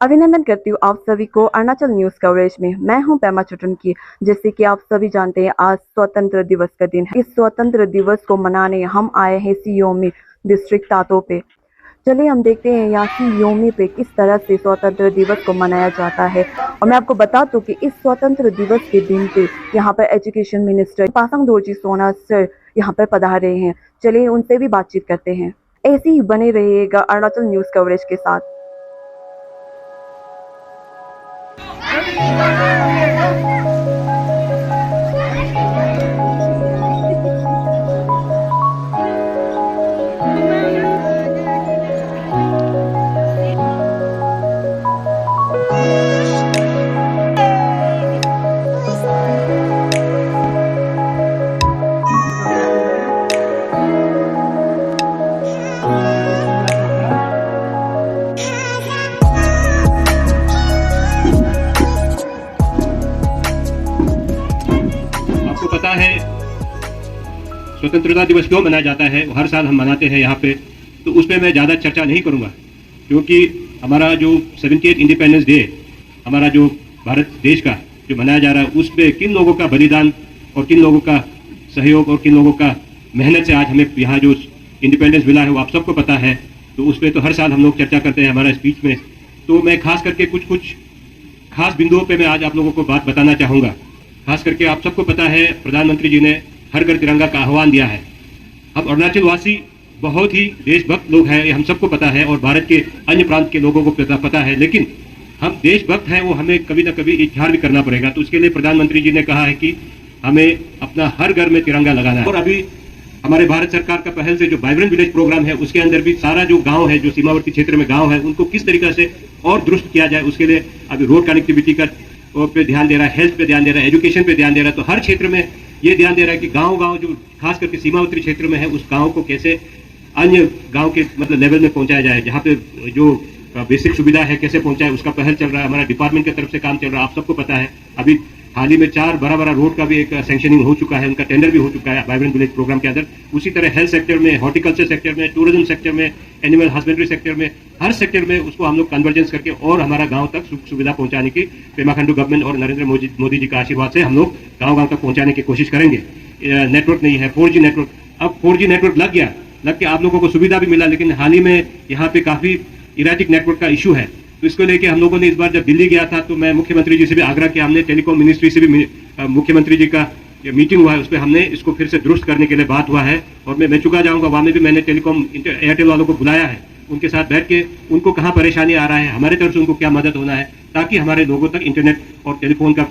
अभिनंदन करती हूँ आप सभी को अरुणाचल न्यूज कवरेज में। मैं हूँ पेमा चुटुनकी। जैसे कि आप सभी जानते हैं, आज स्वतंत्र दिवस का दिन है। इस स्वतंत्र दिवस को मनाने हम आए हैं सी योमी डिस्ट्रिक्ट तातो पे। चलिए हम देखते हैं यहाँ सी योमी पे किस तरह से स्वतंत्र दिवस को मनाया जाता है। और मैं आपको बता दूं कि इस स्वतंत्र दिवस के दिन पे यहाँ पर एजुकेशन मिनिस्टर पासांग दोरजी सोना सर यहाँ पर पधारे हैं। चलिए उनसे भी बातचीत करते हैं। ऐसे ही बने रहिएगा अरुणाचल न्यूज कवरेज के साथ। पता है स्वतंत्रता दिवस क्यों मनाया जाता है, हर साल हम मनाते हैं यहाँ पे, तो उस पर मैं ज़्यादा चर्चा नहीं करूँगा, क्योंकि हमारा जो 78 इंडिपेंडेंस डे, हमारा जो भारत देश का जो मनाया जा रहा है, उस पर किन लोगों का बलिदान और किन लोगों का सहयोग और किन लोगों का मेहनत से आज हमें यहाँ जो इंडिपेंडेंस मिला है वो आप सबको पता है। तो उस पर तो हर साल हम लोग चर्चा करते हैं हमारा स्पीच में। तो मैं खास करके कुछ खास बिंदुओं पर मैं आज आप लोगों को बात बताना चाहूँगा। खास करके आप सबको पता है, प्रधानमंत्री जी ने हर घर तिरंगा का आह्वान दिया है। हम अरुणाचल वासी बहुत ही देशभक्त लोग हैं, ये हम सबको पता है, और भारत के अन्य प्रांत के लोगों को पता है, लेकिन हम देशभक्त हैं वो हमें कभी ना कभी इजहार भी करना पड़ेगा। तो उसके लिए प्रधानमंत्री जी ने कहा है कि हमें अपना हर घर में तिरंगा लगाना है। और अभी हमारे भारत सरकार का पहल से जो वाइब्रेंट विलेज प्रोग्राम है, उसके अंदर भी सारा जो गाँव है, जो सीमावर्ती क्षेत्र में गाँव है, उनको किस तरीके से और दुरुस्त किया जाए, उसके लिए अभी रोड कनेक्टिविटी का पे ध्यान दे रहा है, हेल्थ पे ध्यान दे रहा है, एजुकेशन पे ध्यान दे रहा है। तो हर क्षेत्र में ये ध्यान दे रहा है कि गांव जो खास करके सीमावर्ती क्षेत्र में है, उस गांव को कैसे अन्य गांव के मतलब लेवल में पहुंचाया जाए, जहां पे जो बेसिक सुविधा है कैसे पहुंचाए, उसका पहल चल रहा है। हमारा डिपार्टमेंट की तरफ से काम चल रहा है, आप सबको पता है। अभी हाल ही में 4 बड़ा रोड का भी एक सैंक्शनिंग हो चुका है, उनका टेंडर भी हो चुका है वाइब्रेंट विलेज प्रोग्राम के अंदर। उसी तरह हेल्थ सेक्टर में, हॉर्टिकल्चर सेक्टर में, टूरिज्म सेक्टर में, एनिमल हस्बेंड्री सेक्टर में, हर सेक्टर में उसको हम लोग कन्वर्जेंस करके और हमारा गांव तक सुख सुविधा पहुंचाने की पेमा खांडू गवर्नमेंट और नरेंद्र मोदी जी का आशीर्वाद से हम लोग गांव तक पहुंचाने की कोशिश करेंगे। नेटवर्क नहीं है, 4G नेटवर्क, अब 4G नेटवर्क लग के आप लोगों को सुविधा भी मिला, लेकिन हाल ही में यहाँ पे काफी इराटिक नेटवर्क का इशू है। तो इसको लेके हम लोगों ने इस बार जब दिल्ली गया था, तो मैं मुख्यमंत्री जी से भी आग्रह किया, हमने टेलीकॉम मिनिस्ट्री से भी मुख्यमंत्री जी का मीटिंग हुआ है, उस पर हमने इसको फिर से दुरुस्त करने के लिए बात हुआ है। और मैं चुका जाऊंगा, वहां में भी मैंने टेलीकॉम एयरटेल वालों को बुलाया है, उनके साथ बैठ के उनको कहाँ परेशानी आ रहा है, हमारे तरफ से उनको क्या मदद होना है, ताकि हमारे लोगों तक इंटरनेट और टेलीफोन का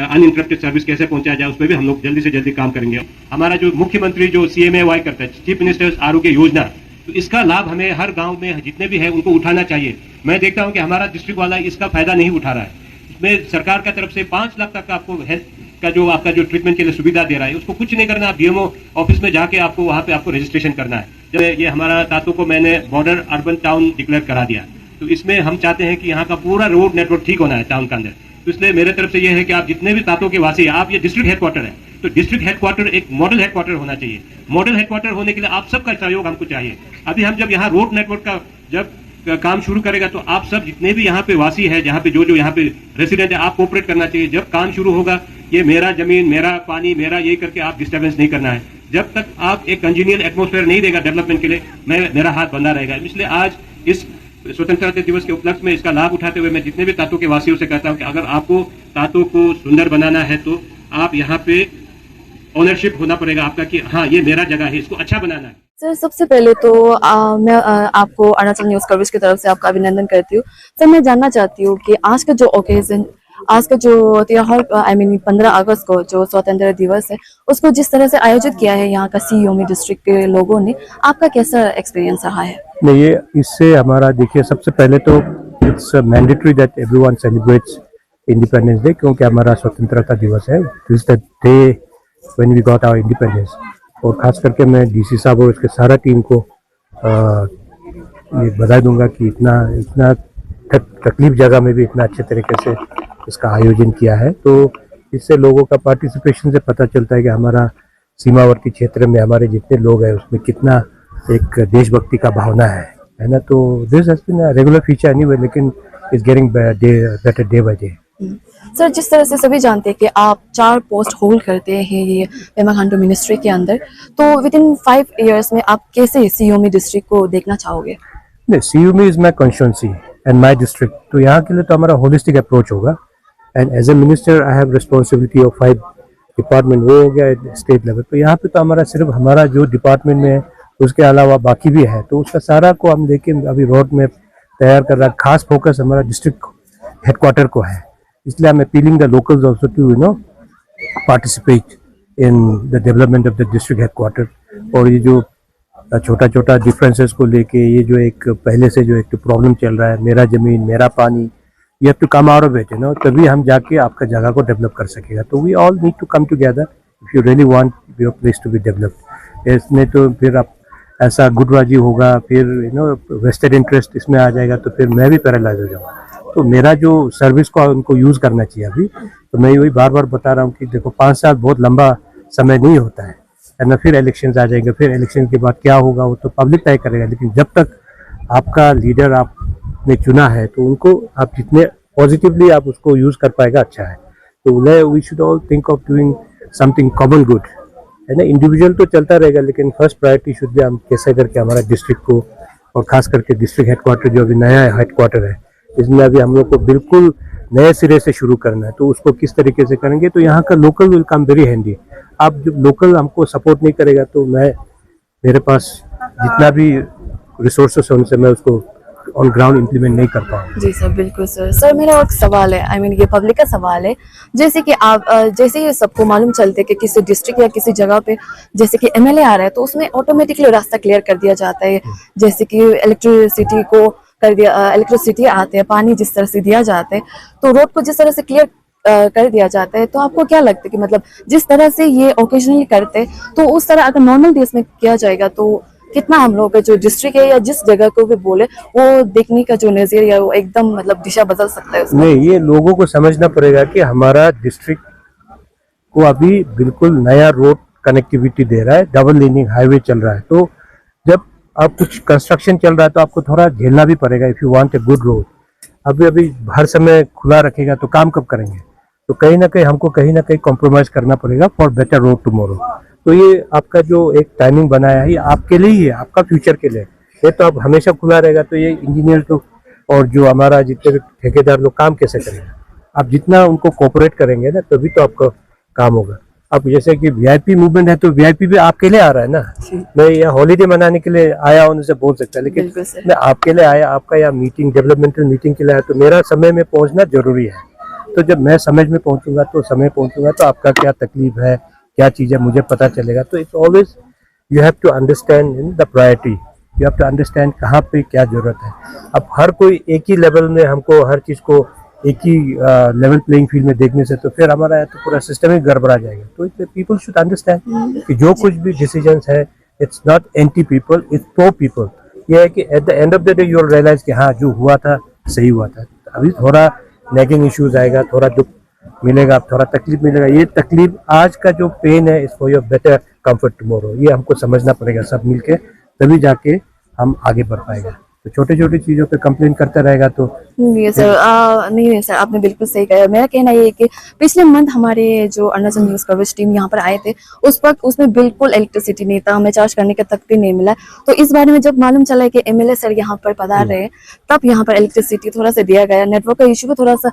अनइंटरप्टेड सर्विस कैसे पहुंचाया जाए, उस पर भी हम लोग जल्दी से जल्दी काम करेंगे। हमारा जो मुख्यमंत्री जो CMAY करता है, चीफ मिनिस्टर्स आरोग्य योजना, तो इसका लाभ हमें हर गांव में जितने भी है उनको उठाना चाहिए। मैं देखता हूं कि हमारा डिस्ट्रिक्ट वाला इसका फायदा नहीं उठा रहा है। इसमें सरकार का तरफ से 5 लाख तक आपको हेल्थ का जो आपका जो ट्रीटमेंट के लिए सुविधा दे रहा है, उसको कुछ नहीं करना, आप DMO ऑफिस में जाके आपको वहां पे आपको रजिस्ट्रेशन करना है। जब ये हमारा तातो को मैंने बॉर्डर अर्बन टाउन डिक्लेयर करा दिया, तो इसमें हम चाहते हैं कि यहाँ का पूरा रोड नेटवर्क ठीक होना है टाउन के अंदर। तो इसलिए मेरे तरफ से ये है कि आप जितने भी तातो के वासी, आप ये डिस्ट्रिक्ट हेडक्वार्टर है, तो डिस्ट्रिक्ट हेडक्वार्टर एक मॉडल हेडक्वार्टर होना चाहिए। मॉडल हेडक्वार्टर होने के लिए आप सबका सहयोग हमको चाहिए। अभी हम जब यहाँ रोड नेटवर्क का जब काम शुरू करेगा, तो आप सब जितने भी यहाँ पे वासी है, जहाँ पे जो यहाँ पे रेसिडेंट है, आप कोऑपरेट करना चाहिए। जब काम शुरू होगा, ये मेरा जमीन, मेरा पानी, मेरा ये करके आप डिस्टर्बेंस नहीं करना है। जब तक आप एक कंजीनियल एटमॉस्फेयर नहीं देगा डेवलपमेंट के लिए, मेरा हाथ बंधा रहेगा। इसलिए आज इस स्वतंत्रता दिवस के उपलक्ष्य में इसका लाभ उठाते हुए मैं जितने भी तातो के वासियों से कहता हूँ कि अगर आपको तातो को सुंदर बनाना है, तो आप यहाँ पे ओनरशिप होना पड़ेगा आपका, कि हाँ ये मेरा जगह है, इसको अच्छा बनाना है। सर, सबसे पहले तो मैं आपको अरुणाचल न्यूज कवरेज की तरफ से आपका अभिनंदन करती हूँ। सर, मैं जानना चाहती हूँ कि आज का जो ओकेजन, आज का जो त्योहार 15 अगस्त को जो स्वतंत्रता दिवस है, उसको जिस तरह से आयोजित किया है यहाँ का सी योमी डिस्ट्रिक्ट के लोगों ने, आपका कैसा एक्सपीरियंस रहा है? नहीं, ये इससे हमारा देखिए, सबसे पहले तो it's mandatory that everyone celebrates independence day, क्योंकि हमारा स्वतंत्रता दिवस है। This the day when we got our independence. और खास करके मैं DC साहब और उसके सारा टीम को ये बधाई दूंगा कि इतना तकलीफ जगह में भी इतना अच्छे तरीके से इसका आयोजन किया है। तो इससे लोगों का पार्टिसिपेशन से पता चलता है कि हमारा सीमावर्ती क्षेत्र में हमारे जितने लोग हैं उसमें कितना एक देशभक्ति का भावना है ना। तो this has been a regular feature anyway, लेकिन is getting better day by day. Sir, जिस तरह से सभी जानते हैं कि आप 4 पोस्ट होल्ड करते हैं ये पेमा खांडू मिनिस्ट्री के अंदर, तो विद इन 5 इयर्स में आप कैसे सियोमी डिस्ट्रिक्ट को देखना चाहोगे? नहीं, सियोमी is my constituency and my district, तो यहाँ के लिए तो हमारा होलिस्टिक अप्रोच होगा। And as a minister I have responsibility of 5 department, वो हो गया स्टेट लेवल। तो यहाँ पे तो हमारा सिर्फ हमारा जो डिपार्टमेंट में है उसके अलावा बाकी भी है, तो उसका सारा को हम देखें अभी रोड मैप तैयार कर रहा है। खास फोकस हमारा डिस्ट्रिक्ट हेडक्वार्टर को है, इसलिए I am appealing the locals also to participate in the development of the district headquarter. और ये जो छोटा छोटा डिफरेंसेस को लेके ये जो एक पहले से जो एक प्रॉब्लम चल रहा है, मेरा जमीन मेरा पानी, you have to come out of it, तभी हम जाके आपका जगह को डेवलप कर सकेगा। तो we all need to come together if you really want your place to be developed. इसमें तो फिर आप ऐसा गुटबाजी होगा, फिर वेस्टेड इंटरेस्ट इसमें आ जाएगा, तो फिर मैं भी पैरालाइज हो जाऊँगा। तो मेरा जो सर्विस को उनको यूज़ करना चाहिए अभी। तो मैं वही बार बार बता रहा हूँ कि देखो 5 साल बहुत लंबा समय नहीं होता है, ना फिर इलेक्शंस आ जाएंगे, फिर इलेक्शन के बाद क्या होगा वो तो पब्लिक तय करेगा। लेकिन जब तक आपका लीडर आपने चुना है तो उनको आप जितने पॉजिटिवली आप उसको यूज़ कर पाएगा अच्छा है। तो we should all think of doing something common good, है ना। इंडिविजुअल तो चलता रहेगा, लेकिन फर्स्ट प्रायोरिटी शुड भी हम कैसे करके हमारा डिस्ट्रिक्ट को, और खास करके डिस्ट्रिक्ट हेडक्वार्टर जो अभी नया हेडक्वार्टर है, इसमें अभी हम लोग को बिल्कुल नए सिरे से शुरू करना है। तो उसको किस तरीके से करेंगे, तो यहाँ का local will come very handy. आप जब लोकल हमको सपोर्ट नहीं करेगा तो मेरे पास जितना भी रिसोर्सेस है उनसे मैं उसको ऑन ग्राउंड इम्प्लीमेंट नहीं कर पाऊंगा। जी सर, बिल्कुल सर। सर, मेरा एक सवाल है, आई मीन ये पब्लिक का सवाल है। जैसे कि आप जैसे ये सबको मालूम चलते कि किसी डिस्ट्रिक्ट या किसी जगह पे जैसे कि एमएलए आ रहा है, तो उसमें ऑटोमेटिकली रास्ता क्लियर कर दिया जाता है। जैसे कि इलेक्ट्रिसिटी को कर दिया, इलेक्ट्रिसिटी आते हैं, पानी जिस तरह से दिया जाता है, तो रोड को जिस तरह से क्लियर कर दिया जाता है, तो आपको क्या लगता है कि मतलब जिस तरह से ये ओकेजनली करते हैं, तो उस तरह अगर नॉर्मल डेज में किया जाएगा तो कितना हम लोग का जो डिस्ट्रिक्ट है या जिस जगह को भी बोले वो देखने का जो नजरिया वो एकदम मतलब दिशा बदल सकता है उसमें? नहीं, ये लोगों को समझना पड़ेगा कि हमारा डिस्ट्रिक्ट को अभी बिल्कुल नया रोड कनेक्टिविटी दे रहा है, डबल लेनिंग हाईवे चल रहा है। तो जब आप कुछ कंस्ट्रक्शन चल रहा है तो आपको थोड़ा झेलना भी पड़ेगा if you want a good road. अभी हर समय खुला रखेगा तो काम कब करेंगे? तो कहीं ना कहीं हमको कहीं ना कहीं कॉम्प्रोमाइज करना पड़ेगा फॉर बेटर रोड टुमारो। तो ये आपका जो एक टाइमिंग बनाया है ये आपके लिए ही है, आपका फ्यूचर के लिए। ये तो अब हमेशा खुला रहेगा तो ये इंजीनियर तो और जो हमारा जितने भी ठेकेदार लोग काम कैसे करेंगे? आप जितना उनको कोऑपरेट करेंगे ना तभी तो आपका काम होगा। अब जैसे कि वीआईपी मूवमेंट है तो वीआईपी भी आपके लिए आ रहा है ना। मैं यहाँ हॉलीडे मनाने के लिए आया हूँ उनसे बोल सकता है, लेकिन मैं आपके लिए आया, आपका यहाँ मीटिंग डेवलपमेंटल मीटिंग के लिए आया, तो मेरा समय में पहुँचना जरूरी है। तो जब मैं समय में पहुँचूंगा तो आपका क्या तकलीफ है, क्या चीज़ है, मुझे पता चलेगा। तो it's always you have to understand in the priority, you have to understand कहाँ पे क्या जरूरत है। अब हर कोई एक ही लेवल में हमको हर चीज़ को एक ही लेवल प्लेइंग फील्ड में देखने से तो फिर हमारा तो पूरा सिस्टम ही गड़बड़ा जाएगा। तो पीपल शुड अंडरस्टैंड कि जो कुछ भी डिसीजंस है it's not anti people, it's for people. ये है कि at the end of the day you will realize कि हाँ जो हुआ था सही हुआ था। अभी थोड़ा नेगिंग इश्यूज आएगा, थोड़ा दुख मिलेगा, थोड़ा तकलीफ मिलेगा। ये तकलीफ आज का जो पेन है is for your better comfort tomorrow. ये हमको समझना पड़ेगा सब मिलके, तभी जाके हम आगे बढ़ पाएगा। तो छोटी छोटी चीजों पे कंप्लेन करता रहेगा तो नहीं सर, नहीं सर, आपने बिल्कुल सही कहा। मेरा कहना ये है कि पिछले मंथ हमारे जो अरुणाचल न्यूज कवरेज टीम यहाँ पर आए थे, उस वक्त उसमें बिल्कुल इलेक्ट्रिसिटी नहीं था, हमें चार्ज करने का तक भी नहीं मिला। तो इस बारे में जब मालूम चला कि एमएलए सर यहाँ पर पधार रहे हैं, तब यहाँ पर इलेक्ट्रिसिटी थोड़ा सा दिया गया, नेटवर्क का इशू भी थोड़ा सा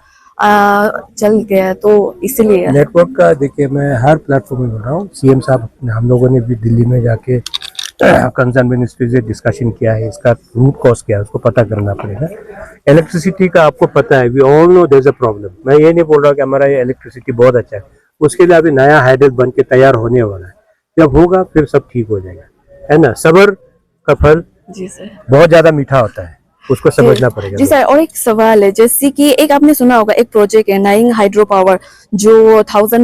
चल गया, तो इसलिए नेटवर्क का देखिए मैं हर प्लेटफॉर्म में बोल रहा हूँ। सीएम साहब हम लोगों ने भी दिल्ली में जाके कंसर्न मिनिस्ट्री से डिस्कशन किया है, इसका रूट कॉज क्या है उसको पता करना पड़ेगा। इलेक्ट्रिसिटी का आपको पता है, we all know there is a problem. मैं ये नहीं बोल रहा कि हमारा ये इलेक्ट्रिसिटी बहुत अच्छा है, उसके लिए अभी नया हाइडल बन के तैयार होने वाला है। जब होगा फिर सब ठीक हो जाएगा, है ना। सब्र का फल जी सर बहुत ज्यादा मीठा होता है, उसको समझना पड़ेगा। जी सर, और एक सवाल है, जैसे कि एक आपने सुना होगा एक प्रोजेक्ट है नाइंग हाइड्रो पावर जो 1000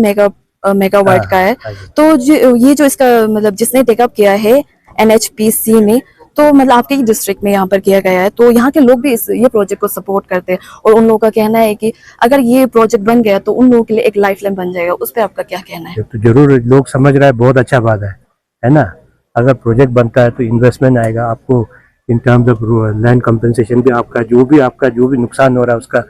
मेगावाट का है। तो ये जो इसका मतलब जिसने टेकअप किया है एनएचपीसी ने, तो मतलब आपके ही डिस्ट्रिक्ट में यहाँ पर किया गया है, तो यहाँ के लोग भी ये प्रोजेक्ट को सपोर्ट करते हैं और उन लोगों का कहना है कि अगर ये प्रोजेक्ट बन गया तो उन लोगों के लिए एक लाइफलाइन बन जाएगा। उस पर आपका क्या कहना है? तो जरूर लोग समझ रहा है, बहुत अच्छा बात है ना। अगर प्रोजेक्ट बनता है तो इन्वेस्टमेंट आएगा, आपको in terms of land compensation भी आपका जो भी नुकसान हो रहा है उसका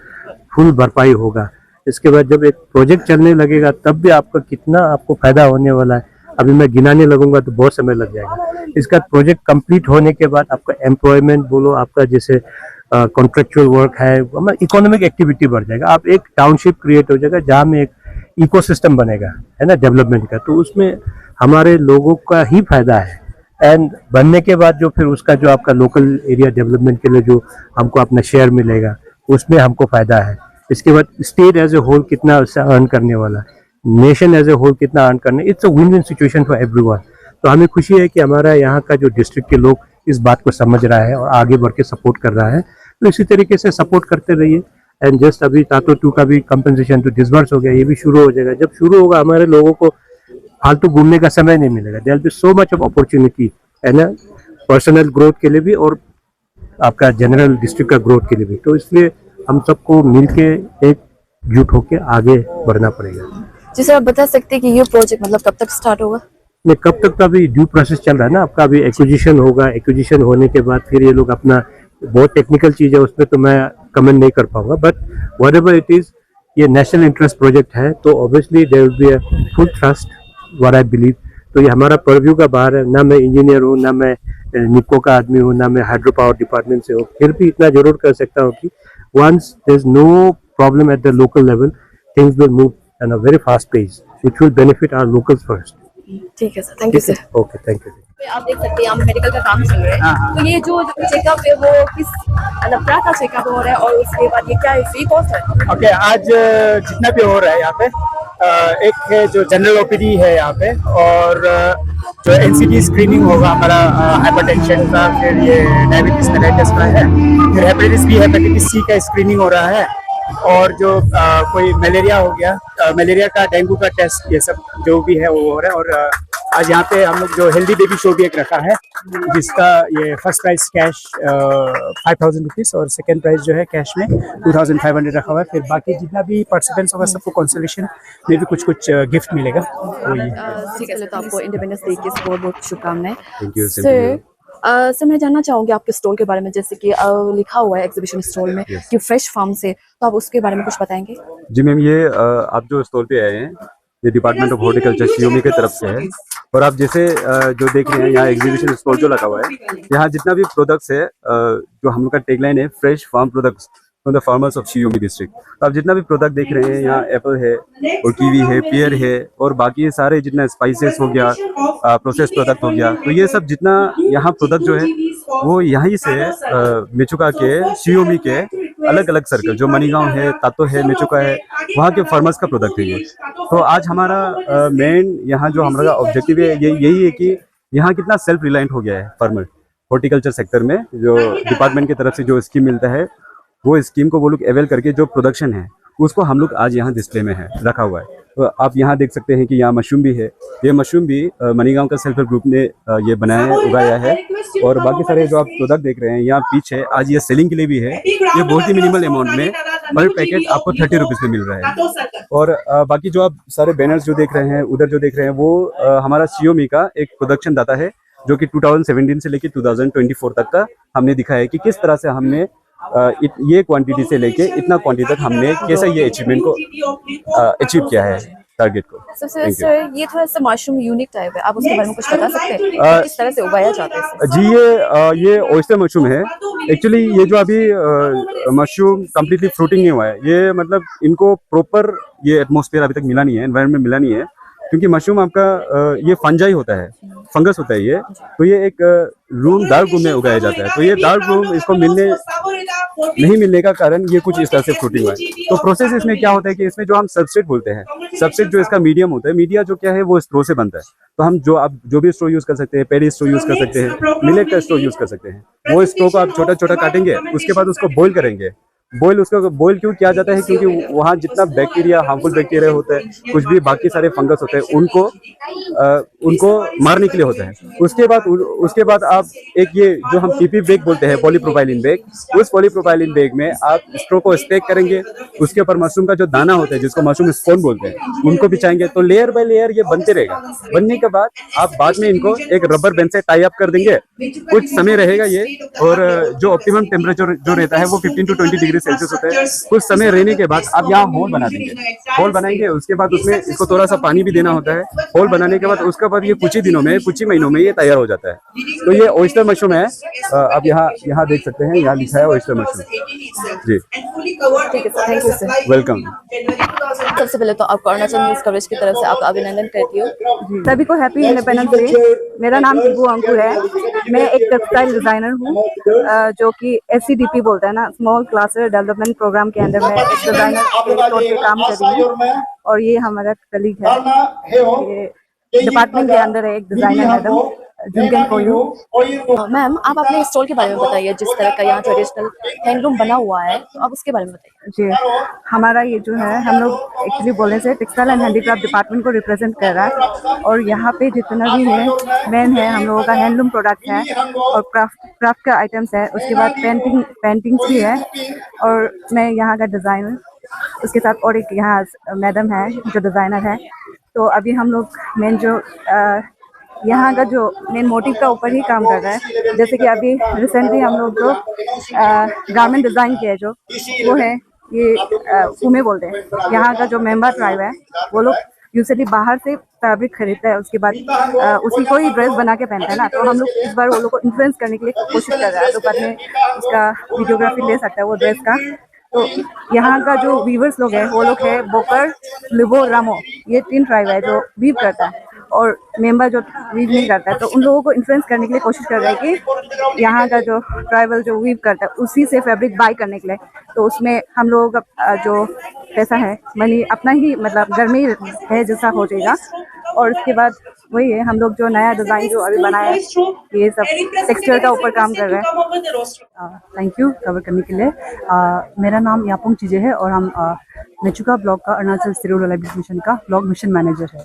फुल भरपाई होगा। इसके बाद जब एक प्रोजेक्ट चलने लगेगा तब भी आपका कितना आपको फायदा होने वाला है, अभी मैं गिनाने लगूंगा तो बहुत समय लग जाएगा। इसका प्रोजेक्ट कंप्लीट होने के बाद आपका एम्प्लॉयमेंट बोलो, आपका जैसे कॉन्ट्रेक्चुअल वर्क है, इकोनॉमिक एक्टिविटी बढ़ जाएगा। आप एक टाउनशिप क्रिएट हो जाएगा जहाँ में एक इकोसिस्टम बनेगा, है ना, डेवलपमेंट का, तो उसमें हमारे लोगों का ही फायदा है। एंड बनने के बाद जो फिर उसका जो आपका लोकल एरिया डेवलपमेंट के लिए जो हमको अपना शेयर मिलेगा उसमें हमको फायदा है। इसके बाद स्टेट एज ए होल कितना अर्न करने वाला, नेशन एज ए होल कितना अर्न करने, it's a win win situation for everyone. तो हमें खुशी है कि हमारा यहाँ का जो डिस्ट्रिक्ट के लोग इस बात को समझ रहा है और आगे बढ़ के सपोर्ट कर रहा है। तो इसी तरीके से सपोर्ट करते रहिए। एंड जस्ट अभी तातो 2 का भी कंपनसेशन तो डिसबर्स हो गया, ये भी शुरू हो जाएगा। जब शुरू होगा हमारे लोगों को फालतू घूमने का समय नहीं मिलेगा। There will be so much of opportunity, है ना, पर्सनल ग्रोथ के लिए भी और आपका जनरल डिस्ट्रिक्ट का ग्रोथ के लिए भी। तो इसलिए हम सबको मिलके एकजुट होकर आगे बढ़ना पड़ेगा। जी सर, आप बता सकते हैं कि ये प्रोजेक्ट मतलब कब तक स्टार्ट होगा? नहीं, कब तक का अभी ड्यू प्रोसेस चल रहा है ना, आपका अभी एक्विजिशन होगा। एक्विजिशन होने के बाद फिर ये लोग अपना, बहुत टेक्निकल चीज़ है उसमें तो मैं कमेंट नहीं कर पाऊंगा, बट व्हाटएवर इट इज, ये नेशनल इंटरेस्ट प्रोजेक्ट है तो obviously there will be a full trust, what I believe. तो ये हमारा परव्यू का बाहर है। ना मैं इंजीनियर हूँ, ना मैं निको का आदमी हूँ, ना मैं हाइड्रो पावर डिपार्टमेंट से हूँ, फिर भी इतना जरूर कर सकता हूँ कि once there is no problem at the local level, things will move at a very fast pace which will benefit our locals first. ठीक है sir, thank you sir. Okay, thank you. आप देख सकते हैं यहाँ मेडिकल का काम चल रहा है। तो ये जो चेकअप है वो किस मतलब क्या का चेकअप हो रहा है और उसके बाद ये क्या है, फ्री कॉस्ट है? ओके, आज जितना भी हो रहा है यहाँ पे, एक है जो जनरल ओपीडी है यहाँ पे, और जो एनसीडी स्क्रीनिंग होगा हमारा हाइपरटेंशन का, फिर ये डायबिटीज मेलाइटिस का है, फिर हेपेटाइटिस बी हेपेटाइटिस सी का स्क्रीनिंग हो रहा है, और जो कोई मलेरिया हो गया, मलेरिया का, डेंगू का टेस्ट, ये सब जो भी है वो हो रहा है। और आज यहाँ पे हम लोग जो हेल्दी बेबी शो भी एक रखा है, जिसका ये फर्स्ट प्राइज कैश 5,000 रुपीज़ और सेकेंड प्राइज जो है कैश में 2,500 रखा हुआ है। फिर बाकी जितना भी पार्टिसिपेंट्स होगा सबको कंसोलेशन में भी कुछ कुछ गिफ्ट मिलेगा। वो ये ठीक है, तो आपको इंडिपेंडेंस डे की बहुत बहुत शुभकामनाएं। Thank you. सर मैं जानना चाहूंगी आपके स्टॉल के बारे में, जैसे कि लिखा हुआ है एग्जीबिशन स्टॉल में कि फ्रेश फार्म से, तो आप उसके बारे में कुछ बताएंगे? जी मैम, ये आप जो स्टॉल पे आए हैं ये डिपार्टमेंट ऑफ हॉर्टिकल्चर सीओमी की तरफ से है। और आप जैसे जो देख रहे हैं यहाँ एग्जीबिशन स्टॉल जो लगा हुआ है, यहाँ जितना भी प्रोडक्ट्स है, जो हम लोग का टैगलाइन है fresh farm products from the farmers of सीओमी डिस्ट्रिक्ट। तो आप जितना भी प्रोडक्ट देख रहे हैं, यहाँ एप्पल है और कीवी है, पियर है, और बाकी सारे जितना स्पाइसेस हो गया, प्रोसेस प्रोडक्ट हो गया, तो ये सब जितना यहाँ प्रोडक्ट जो है वो यहीं से मेचुका के सीओमी के अलग अलग सर्कल जो मनीगांव है, तातो है, मेचुका है, वहाँ के फार्मर्स का प्रोडक्ट है ये। तो आज हमारा मेन यहाँ जो हमारा ऑब्जेक्टिव है ये यही है कि यहाँ कितना सेल्फ रिलायंट हो गया है फार्मर हॉर्टिकल्चर सेक्टर में। जो डिपार्टमेंट की तरफ से जो स्कीम मिलता है वो स्कीम को वो लोग अवेल करके जो प्रोडक्शन है उसको हम लोग आज यहाँ डिस्प्ले में है रखा हुआ है। तो आप यहाँ देख सकते हैं कि यहाँ मशरूम भी है। ये मशरूम भी मनीगांव का सेल्फ हेल्प ग्रुप ने ये बनाया है, उगाया है। और बाकी सारे जो आप प्रोडक्ट देख रहे हैं यहाँ पीछे, आज ये सेलिंग के लिए भी है। ये बहुत ही मिनिमल अमाउंट में पर पैकेट आपको 30 रुपीज़ में मिल रहा है। और बाकी जो आप सारे बैनर्स जो देख रहे हैं, उधर जो देख रहे हैं, वो हमारा सीओमी का एक प्रोडक्शन डाटा है जो कि 2017 से लेकर 2024 तक का हमने दिखाया है कि किस तरह से हमने ये क्वांटिटी से लेके इतना क्वांटिटी तक हमने कैसा ये अचीवमेंट को अचीव किया है टारगेट को। सर ये थोड़ा सा मशरूम यूनिक टाइप है, आप उसके बारे में कुछ बता सकते हैं किस तरह से उगाया जाता है इसे? जी ये ऑयस्टर मशरूम है। एक्चुअली ये जो अभी मशरूम कम्प्लीटली फ्रूटिंग नहीं हुआ है, ये मतलब इनको प्रॉपर ये एटमॉस्फेयर अभी तक मिला नहीं है, एनवायरनमेंट मिला नहीं है, क्योंकि मशरूम आपका ये फंजाई होता है, फंगस होता है ये। तो ये एक रूम डार्क रूम में उगाया जाता है। तो ये डार्क रूम इसको नहीं मिलने का कारण ये कुछ इस तरह से फ्रूटिंग हुआ है। तो प्रोसेस इसमें क्या होता है कि इसमें जो हम सबस्ट्रेट बोलते हैं, सबस्ट्रेट जो इसका मीडियम होता है, मीडिया जो क्या है वो स्ट्रो से बनता है। तो हम जो भी स्ट्रो यूज कर सकते हैं, पेडी स्ट्रो यूज कर सकते हैं, मिलेट का स्ट्रो यूज कर सकते हैं। वो स्ट्रो को आप छोटा छोटा काटेंगे, उसके बाद उसको बॉईल करेंगे, बॉयल उसको बॉयल क्यों किया जाता है, क्योंकि वहाँ जितना बैक्टीरिया, हार्मफुल बैक्टीरिया होते हैं, कुछ भी बाकी सारे फंगस होते हैं, उनको मारने के लिए होता है। उसके बाद आप एक ये जो हम पीपी बैग बोलते हैं, पॉलीप्रोपाइलिन बैग, उस पॉलीप्रोपाइलिन बैग में आप स्ट्रो को स्टेक करेंगे, उसके ऊपर मशरूम का जो दाना होता है जिसको मशरूम स्पोन बोलते हैं उनको बिछाएंगे, तो लेयर बाय लेयर ये बनते रहेगा। बनने के बाद आप बाद में इनको एक रबर बैंड से टाई अप कर देंगे, कुछ समय रहेगा ये, और जो ऑप्टिमम टेम्परेचर जो रहता है वो 15 to 20 डिग्री सेल्सियस होता है। कुछ समय रहने के बाद आप यहाँ होल बना देंगे, होल बनाएंगे, उसके बाद उसमें इसको थोड़ा सा पानी भी देना होता है। होल बनाने के बाद उसके बाद ये कुछ ही दिनों में, कुछ ही महीनों में ये तैयार हो जाता है। तो ये ऑयस्टर मशरूम है, आप यहाँ देख सकते हैं, यहाँ लिखा है ऑयस्टर मशरूम जी। ठीक है sir, thank you sir. Welcome. सबसे पहले तो आपको अरुणाचल न्यूज़ कवरेज की तरफ से आपका अभिनंदन करती हूँ। सभी को हैप्पी इंडिपेंडेंस डे। मेरा नाम शिबू अंकुर है। मैं एक टेक्सटाइल डिजाइनर हूँ, जो कि SCDP बोलते हैं ना, स्मॉल क्लस्टर डेवलपमेंट प्रोग्राम के अंदर मैं एक डिजाइनर के तौर पे काम कर रही हूँ। और ये हमारा कलीग है, ये डिपार्टमेंट के अंदर है, एक डिजाइनर मैडम जिनके को मैम, आप अपने स्टॉल के बारे में बताइए। जिस तरह का यहाँ ट्रेडिशनल हैंडलूम बना हुआ है, तो आप उसके बारे में बताइए। जी, हमारा ये जो है, हम लोग एक्चुअली बोलने से टेक्सटाइल एंड हैंडीक्राफ्ट डिपार्टमेंट को रिप्रेजेंट कर रहा है। और यहाँ पे जितना भी है मेन है, हम लोगों का हैंडलूम प्रोडक्ट है और क्राफ्ट का आइटम्स है। उसके बाद पेंटिंग्स भी है, और मैं यहाँ का डिज़ाइनर, उसके साथ और एक यहाँ मैडम है जो डिज़ाइनर है। तो अभी हम लोग मेन जो यहाँ का जो मेन मोटिव का ऊपर ही काम कर रहा है। जैसे कि अभी रिसेंटली हम लोग जो गारमेंट डिज़ाइन किया है, जो वो है ये फूमे बोलते हैं। यहाँ का जो मेंबर ट्राइब है वो लोग यूजुअली बाहर से फैब्रिक खरीदता है, उसके बाद उसी को ही ड्रेस बना के पहनता है ना। तो हम लोग इस बार वो लोग को इन्फ्लुएंस करने के लिए कोशिश कर रहा है, तो बाद में उसका वीडियोग्राफी ले सकता है वो ड्रेस का। तो यहाँ का जो वीवर्स लोग हैं वो लोग है बोकर, लिबो, रामो, ये 3 ट्राइब है जो वीव करता है, और मेंबर जो वीव नहीं करता है। तो उन लोगों को इन्फ्लुएंस करने के लिए कोशिश कर रहा है कि यहाँ का जो ट्राइबल जो वीव करता है उसी से फैब्रिक बाय करने के लिए। तो उसमें हम लोगों का जो पैसा है, मनी अपना ही मतलब घर में ही है जैसा हो जाएगा। और उसके बाद वही है, हम लोग जो नया डिज़ाइन जो अभी बनाया है, ये सब टेक्सचर का ऊपर काम कर रहे हैं। थैंक यू कवर करने के लिए। मेरा नाम यापुंग चीजे है, और हम मेचुका ब्लॉक का अरुणाचल स्टीरियो लाइब्रेरी मिशन का ब्लॉक मिशन मैनेजर है।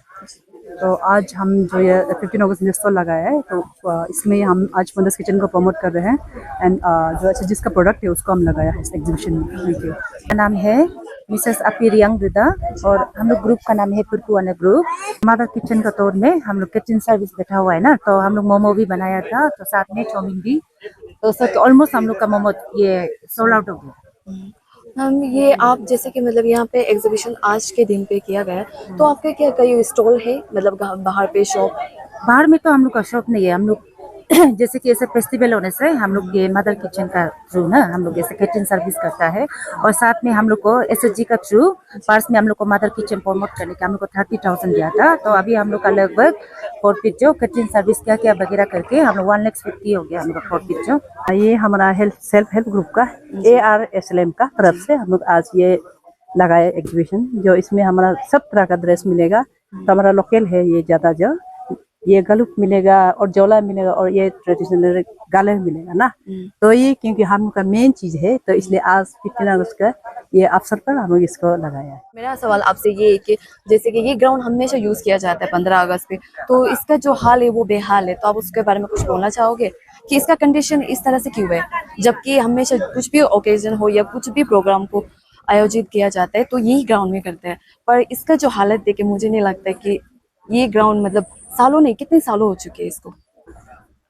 तो आज हम जो ये 15 अगस्त में स्टॉल लगाया है, तो इसमें हम आज मदर्स किचन को प्रमोट कर रहे हैं, एंड जो अच्छा जिसका प्रोडक्ट है उसको हम लगाया है इस एग्जीबिशन में। Thank you. मेरा नाम है मिसेस अपिरियांग रिदा, और हम लोग ग्रुप का नाम है पुरकुआना ग्रुप। मदर किचन का तौर में हम लोग किचन सर्विस बैठा हुआ है ना, तो हम लोग मोमो भी बनाया था, तो साथ में चाउमीन भी। तो सर ऑलमोस्ट हम लोग का मोमो ये सोल्ड आउट हो गया। हम ये आप जैसे कि मतलब यहाँ पे एग्जीबिशन आज के दिन पे किया गया है, तो आपके क्या कई स्टॉल है, मतलब बाहर पे शॉप? बाहर में तो हम लोग का शॉप नहीं है। हम लोग जैसे कि ऐसे फेस्टिवल होने से हम लोग ये मदर किचन का थ्रू ना हम लोग ऐसे किचन सर्विस करता है, और साथ में हम लोग को SSG का थ्रू पास में हम लोग को मदर किचन प्रमोट करने का हम लोग को 30,000 दिया था। तो अभी हम लोग का लगभग 4 जो किचन सर्विस क्या क्या वगैरह करके हम लोग 1,50,000 हो गया हम लोग 4 जो। ये हमारा सेल्फ हेल्प ग्रुप का ARSLM का तरफ से हम लोग आज ये लगाए एग्जीबिशन, जो इसमें हमारा सब तरह का ड्रेस मिलेगा। तो हमारा लोकल है ये ज़्यादा, जो ये गलुप मिलेगा और जोला मिलेगा और ये ट्रेडिशनल गाले मिलेगा ना। तो ये क्योंकि हम लोग का मेन चीज़ है, तो इसलिए आज 15 अगस्त का ये अवसर पर हम लोग इसको लगाया है। मेरा सवाल आपसे ये है कि जैसे कि ये ग्राउंड हमेशा यूज किया जाता है 15 अगस्त पे, तो इसका जो हाल है वो बेहाल है, तो आप उसके बारे में कुछ बोलना चाहोगे कि इसका कंडीशन इस तरह से क्यों है, जबकि हमेशा कुछ भी ओकेजन हो या कुछ भी प्रोग्राम को आयोजित किया जाता है तो यही ग्राउंड में करते हैं। पर इसका जो हालत देख के मुझे नहीं लगता कि ये ग्राउंड मतलब सालों नहीं, कितने सालों हो चुके हैं इसको।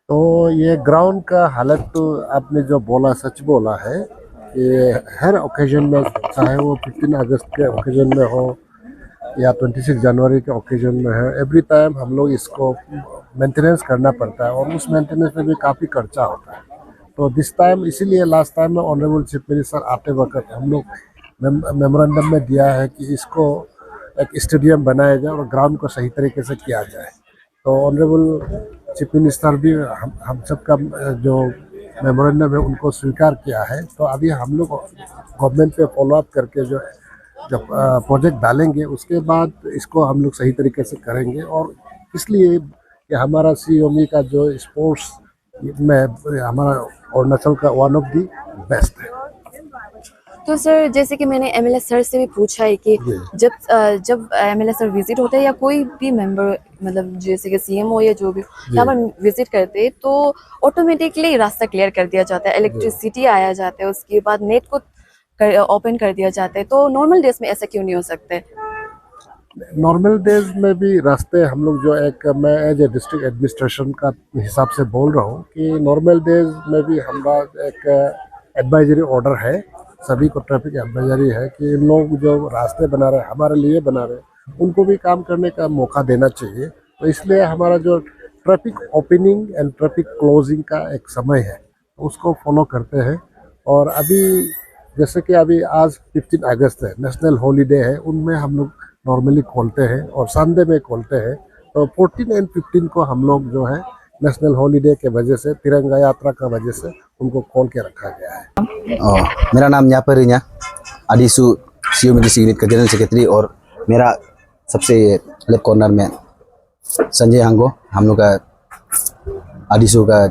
तो ये ग्राउंड का हालत तो आपने जो बोला सच बोला है कि हर ओकेजन में, चाहे वो 15 अगस्त के ओकेजन में हो या 26 जनवरी के ओकेजन में है, एवरी टाइम हम लोग इसको मेंटेनेंस करना पड़ता है, और उस मेंटेनेंस में भी काफ़ी खर्चा होता है। तो दिस टाइम इसीलिए लास्ट टाइम में ऑनरेबल चीफ मिनिस्टर आते वक्त हम लोग मेमोरेंडम में दिया है कि इसको एक स्टेडियम बनाया जाए और ग्राउंड को सही तरीके से किया जाए। तो ऑनरेबल चीफ मिनिस्टर भी हम सब का जो मेमोरेंडम है उनको स्वीकार किया है। तो अभी हम लोग गवर्नमेंट पे फॉलो अप करके जो प्रोजेक्ट डालेंगे, उसके बाद इसको हम लोग सही तरीके से करेंगे। और इसलिए कि हमारा COME का जो स्पोर्ट्स में हमारा अरुणाचल का वन ऑफ दी बेस्ट है। तो सर जैसे कि मैंने एमएलए सर से भी पूछा है कि जब एमएलए सर विजिट होते हैं या कोई भी मेंबर मतलब जैसे कि सीएम हो या जो भी यहाँ पर विजिट करते हैं तो ऑटोमेटिकली रास्ता क्लियर कर दिया जाता है, इलेक्ट्रिसिटी आया जाता है, उसके बाद नेट को ओपन कर दिया जाता है। तो नॉर्मल डेज में ऐसा क्यों नहीं हो सकता है? नॉर्मल डेज में भी रास्ते हम लोग जो एक मैं एज ए डिस्ट्रिक्ट एडमिनिस्ट्रेशन का हिसाब से बोल रहा हूँ कि नॉर्मल डेज में भी हमारा एक एडवाइजरी ऑर्डर है, सभी को ट्रैफिक एडवाइजरी है कि इन लोग जो रास्ते बना रहे हैं हमारे लिए बना रहे हैं उनको भी काम करने का मौका देना चाहिए। तो इसलिए हमारा जो traffic opening and traffic closing का एक समय है उसको फॉलो करते हैं। और अभी जैसे कि अभी आज 15 अगस्त है, नेशनल हॉलीडे है, उनमें हम लोग नॉर्मली खोलते हैं और संडे में खोलते हैं। तो 14 एंड 15 को हम लोग जो है नेशनल हॉलीडे के वजह से तिरंगा यात्रा का वजह से उनको खोल के रखा गया है। मेरा नाम न्यापरिन्या आदिसु सीओमी डिस्ट्रिक्ट यूनिट का जनरल सेक्रेटरी और मेरा सबसे लेफ्ट कॉर्नर में संजय हांगो हम लोग का आदिसु का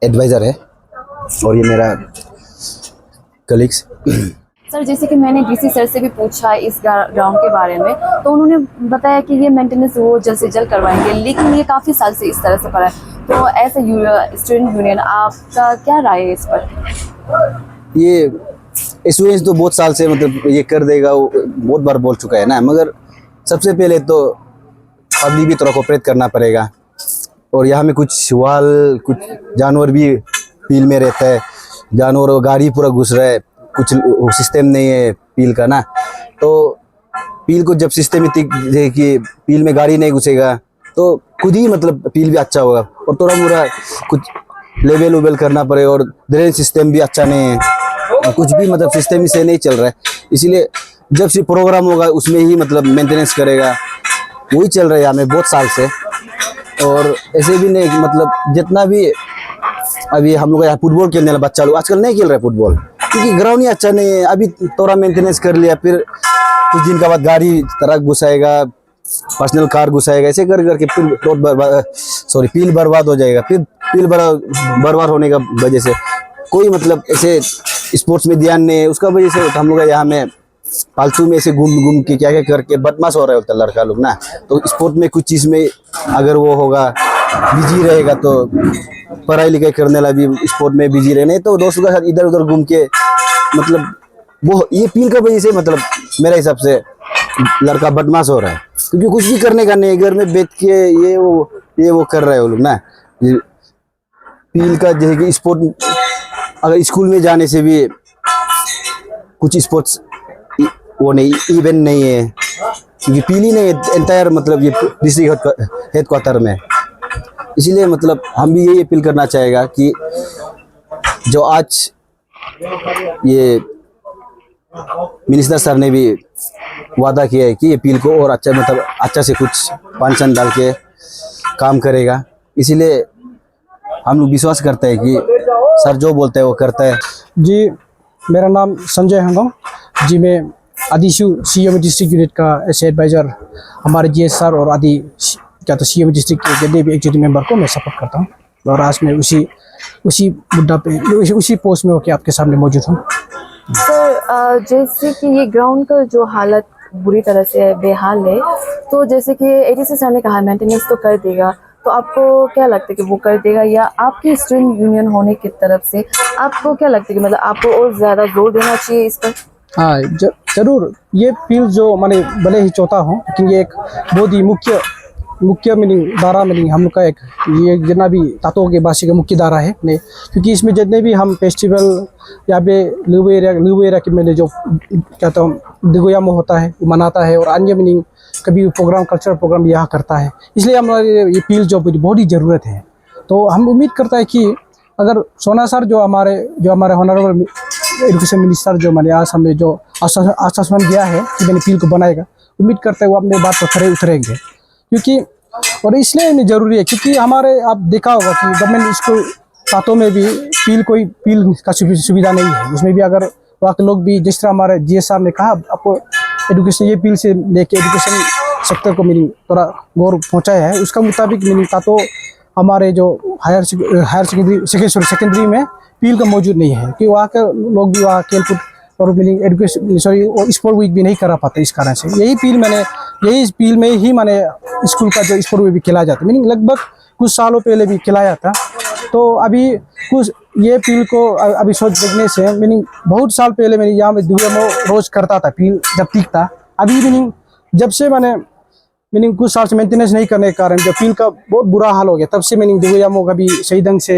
एडवाइज़र है और ये मेरा कलीग्स। सर जैसे कि मैंने डीसी सर से भी पूछा इस ग्राउंड के बारे में तो उन्होंने बताया कि ये मेंटेनेंस वो जल्द से जल्द करवाएंगे, लेकिन ये काफ़ी साल से इस तरह से पड़ा है। तो एज ए स्टूडेंट यूनियन आपका क्या राय है इस पर? ये स्टूडेंट्स तो बहुत साल से मतलब ये कर देगा, वो बहुत बार बोल चुका है ना, मगर सबसे पहले तो पब्लिक भी थोड़ा कोऑपरेट करना पड़ेगा। और यहाँ में कुछ वाल कुछ जानवर भी पील में रहता है, जानवर और गाड़ी पूरा घुस रहा है, कुछ सिस्टम नहीं है पील का ना। तो पील को जब सिस्टमेटिक है कि पील में गाड़ी नहीं घुसेगा तो खुद ही मतलब पील भी अच्छा होगा। और थोड़ा मोड़ा कुछ लेवल वेबल करना पड़ेगा और ड्रेन सिस्टम भी अच्छा नहीं है, कुछ भी मतलब सिस्टम से नहीं चल रहा है। इसीलिए जब से प्रोग्राम होगा उसमें ही मतलब मेंटेनेंस करेगा, वही चल रहा है यहाँ में बहुत साल से। और ऐसे भी नहीं मतलब जितना भी अभी हम लोग यहाँ फुटबॉल खेलने वाला बच्चा लोग आजकल नहीं खेल रहे फुटबॉल क्योंकि ग्राउंड ही अच्छा नहीं है। अभी थोड़ा मेंटेनेंस कर लिया, फिर कुछ दिन के बाद गाड़ी ट्रक घुसाएगा, पर्सनल कार घुसाएगा, ऐसे कर करके फिर रोड पील बर्बाद हो जाएगा। फिर पील बर्बाद होने का वजह से कोई मतलब ऐसे स्पोर्ट्स में ध्यान नहीं है, उसका वजह से हम लोग यहाँ में फालतू में ऐसे घूम के क्या क्या करके बदमाश हो रहे होता है लड़का लोग ना। तो स्पोर्ट में कुछ चीज़ में अगर वो होगा बिजी रहेगा तो पढ़ाई लिखाई करने वाला भी स्पोर्ट में बिजी रहे, नहीं तो दोस्तों के साथ इधर उधर घूम के मतलब वो ये पील का वजह से मतलब मेरे हिसाब से लड़का बदमाश हो रहा है क्योंकि कुछ भी करने का नहीं, घर में बैठ के ये वो कर रहे हैं वो लोग ना। पील का जैसे कि स्पोर्ट अगर स्कूल में जाने से भी कुछ स्पोर्ट्स वो नहीं इवेंट नहीं है क्योंकि पील ही नहीं है एंटायर मतलब ये डिस्ट्रिक्ट हेडक्वार्टर में। इसीलिए मतलब हम भी यही अपील करना चाहेगा कि जो आज ये मिनिस्टर सर ने भी वादा किया है कि ये पील को और अच्छा मतलब अच्छा से कुछ पांचन डाल के काम करेगा। इसीलिए हम लोग विश्वास करते हैं कि सर जो बोलते हैं वो करता है। जी मेरा नाम संजय हंगम जी, मैं आदिशु सीएम डिस्ट्रिक्ट यूनिट का ऐसे एडवाइज़र हमारे जीएस सर और आदि क्या तो सीएम डिस्ट्रिक्ट के जितने भी एग्जीक्यूटिव मेंबर को मैं सपोर्ट करता हूँ और आज मैं उसी मुद्दा पे उसी पोस्ट में होकर आपके सामने मौजूद हूँ। सर जैसे कि ये ग्राउंड का जो हालत बुरी तरह से बेहाल है, तो जैसे कि एडीसी सर ने कहा मेंटेनेंस तो कर देगा, तो आपको क्या लगता है कि वो कर देगा या आपकी स्टूडेंट यूनियन होने की तरफ से आपको क्या लगता है कि मतलब आपको और ज़्यादा जोर देना चाहिए इस पर? हाँ जरूर, ये पील जो मैंने भले ही चौथा हूँ लेकिन ये एक बहुत ही मुख्य मीनिंग धारा मीनिंग हम लोग का एक ये जितना भी तातो के भाषा का मुख्य धारा है नहीं, क्योंकि इसमें जितने भी हम फेस्टिवल यहाँ पे लुबो एरिया के मैंने जो कहता हूँ दिगोयामो होता है वो मनाता है और अन्य मीनिंग कभी प्रोग्राम कल्चरल प्रोग्राम यहाँ करता है। इसलिए हमारे ये पील जो बहुत ही ज़रूरत है। तो हम उम्मीद करता है कि अगर सोना सर जो हमारे ऑनरेबल एजुकेशन मिनिस्टर जो मैंने आज हमें जो आश्वासन दिया है कि मैंने पील को बनाएगा, उम्मीद करते हैं वो अपने बात पर खड़े उतरेंगे क्योंकि और इसलिए ज़रूरी है क्योंकि हमारे आप देखा होगा कि गवर्नमेंट स्कूल सातों में भी पील का सुविधा नहीं है। उसमें भी अगर वहाँ के लोग भी जिस तरह हमारे जीएस साहब ने कहा आपको एजुकेशन ये पील से लेके एजुकेशन सेक्टर को मीनिंग थोड़ा गौर पहुँचाया है, उसका मुताबिक मीनिंग का तो हमारे जो हायर सेकेंडरी में पील का मौजूद नहीं है कि वहाँ के लोग भी वहाँ खेलकूद और meaning education sorry sport week भी नहीं करा पाते। इस कारण से यही पील में ही मैंने स्कूल का जो स्पोर्ट वीक भी खिलाया जाता है, मीनिंग लगभग कुछ सालों पहले भी खिलाया था। तो अभी कुछ ये पील को अभी सोच देखने से मीनिंग बहुत साल पहले मैंने यहाँ में दुबई में रोज करता था पील जब ठीक था। अभी मीनिंग जब से मैंने मीनिंग कुछ साल से मेंटेनेंस नहीं करने के कारण जो पील का बहुत बुरा हाल हो गया, तब से मीनिंग दुबई में कभी सही ढंग से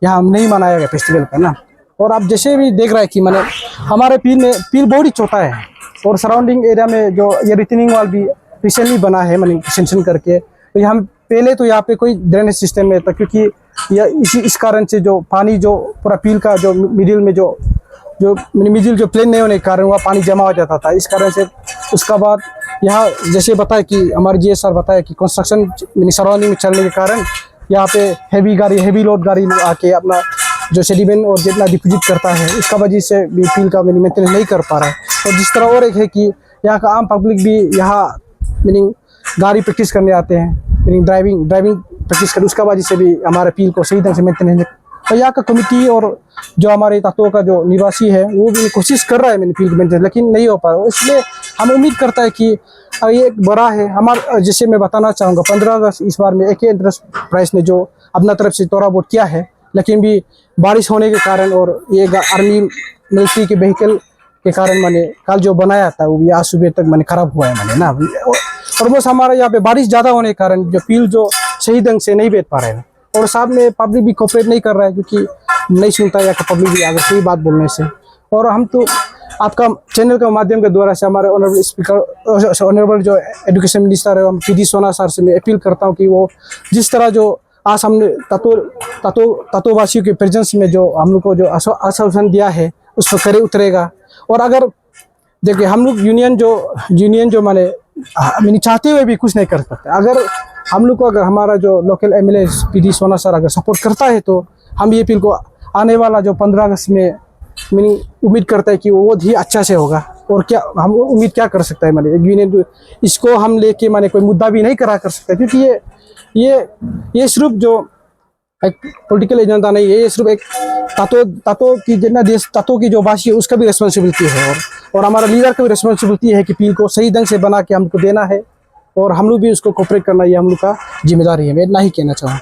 यहाँ नहीं मनाया गया फेस्टिवल का ना। और आप जैसे भी देख रहे हैं कि मैंने हमारे पील बहुत ही छोटा है और सराउंडिंग एरिया में जो ये रिटर्निंग वाल भी रिसेंटली बना है मैंने एक्सटेंशन करके। तो यहाँ पहले तो यहाँ पे कोई ड्रेनेज सिस्टम में था, क्योंकि इस कारण से जो पानी जो पूरा पील का जो मिडिल में जो मिडिल जो प्लेन नहीं होने के कारण वहाँ पानी जमा हो जाता था। इस कारण से उसका बाद यहाँ जैसे बताया कि हमारे GSR बताया कि कंस्ट्रक्शन सराउंडिंग में चलने के कारण यहाँ पे हेवी लोड गाड़ी आके अपना जो सेडिमेंट और जितना डिपोजिट करता है, इसका वजह से भी पील का मेंटेनेंस नहीं कर पा रहा है। और जिस तरह और एक है कि यहाँ का आम पब्लिक भी यहाँ मीनिंग गाड़ी प्रैक्टिस करने आते हैं, मीनिंग ड्राइविंग प्रैक्टिस कर, उसका वजह से भी हमारे पील को सही ढंग से मेंटेनेंस। तो यहाँ का कमिटी और जो हमारे तातो का जो निवासी है वो भी कोशिश कर रहा है मैंने पील मेंटेनेंस, लेकिन नहीं हो पा रहा। इसलिए हम उम्मीद करता है कि ये एक बड़ा है हमारा, जैसे मैं बताना चाहूँगा 15 अगस्त इस बार में AK एंटरप्राइज ने जो अपना तरफ से थोड़ा बहुत किया है, लेकिन भी बारिश होने के कारण और ये आर्मी मिलिट्री के व्हीकल के कारण मैंने कल जो बनाया था वो भी आज सुबह तक मैंने खराब हुआ है मैंने ना। और बस हमारे यहाँ पे बारिश ज़्यादा होने के कारण जो पील जो सही ढंग से नहीं बेच पा रहे हैं, और साथ में पब्लिक भी कोऑपरेट नहीं कर रहा है क्योंकि नहीं सुनता या पब्लिक भी अगर सही बात बोलने से। और हम तो आपका चैनल के माध्यम के द्वारा से हमारे ऑनरेबल स्पीकर ऑनरेबल जो एजुकेशन मिनिस्टर है PD सोना सर से मैं अपील करता हूँ कि वो जिस तरह जो आज हमने तत्ववासियों के प्रेजेंस में जो हम लोग को जो आश्वासन दिया है उस पर खरे उतरेगा। और अगर देखिए हम लोग यूनियन जो मैंने चाहते हुए भी कुछ नहीं कर सकते। अगर हम लोग को अगर हमारा जो लोकल MLA PD सोना सर अगर सपोर्ट करता है तो हम ये पील को आने वाला जो 15 अगस्त में मैंने उम्मीद करता है कि वो बहुत ही अच्छा से होगा। और क्या हम उम्मीद क्या कर सकता है यूनियन इसको हम लेके कोई मुद्दा भी नहीं करा कर सकता, क्योंकि ये सिर्फ जो एक पॉलिटिकल एजेंडा नहीं है, ये सिर्फ एक तातो की जितना देश तातो की जो भाषा है उसका भी रिस्पॉन्सिबिलिटी है और हमारा लीडर का भी रिस्पॉन्सिबिलिटी है कि पील को सही ढंग से बना के हमको देना है और हम लोग भी उसको कोऑपरेट करना, ये हम लोग का जिम्मेदारी है। मैं इतना ही कहना चाहूँ।